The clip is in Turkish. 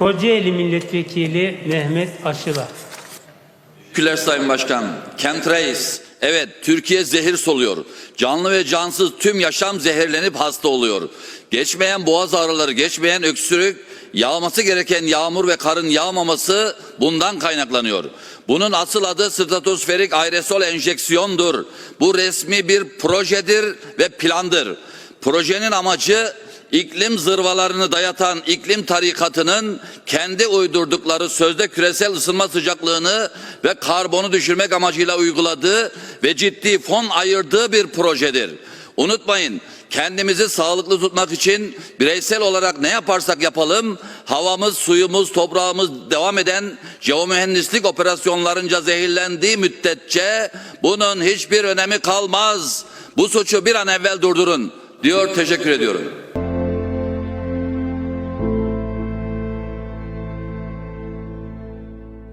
Kocaeli Milletvekili Mehmet Aşıla. Teşekkürler Sayın Başkan. Kent Reis, evet Türkiye zehir soluyor. Canlı ve cansız tüm yaşam zehirlenip hasta oluyor. Geçmeyen boğaz ağrıları, geçmeyen öksürük, yağması gereken yağmur ve karın yağmaması bundan kaynaklanıyor. Bunun asıl adı stratosferik aerosol enjeksiyondur. Bu resmi bir projedir ve plandır. Projenin amacı İklim zırvalarını dayatan iklim tarikatının kendi uydurdukları sözde küresel ısınma sıcaklığını ve karbonu düşürmek amacıyla uyguladığı ve ciddi fon ayırdığı bir projedir. Unutmayın, kendimizi sağlıklı tutmak için bireysel olarak ne yaparsak yapalım, havamız, suyumuz, toprağımız devam eden jeomühendislik operasyonlarınca zehirlendiği müddetçe bunun hiçbir önemi kalmaz. Bu suçu bir an evvel durdurun diyor, teşekkür ediyorum.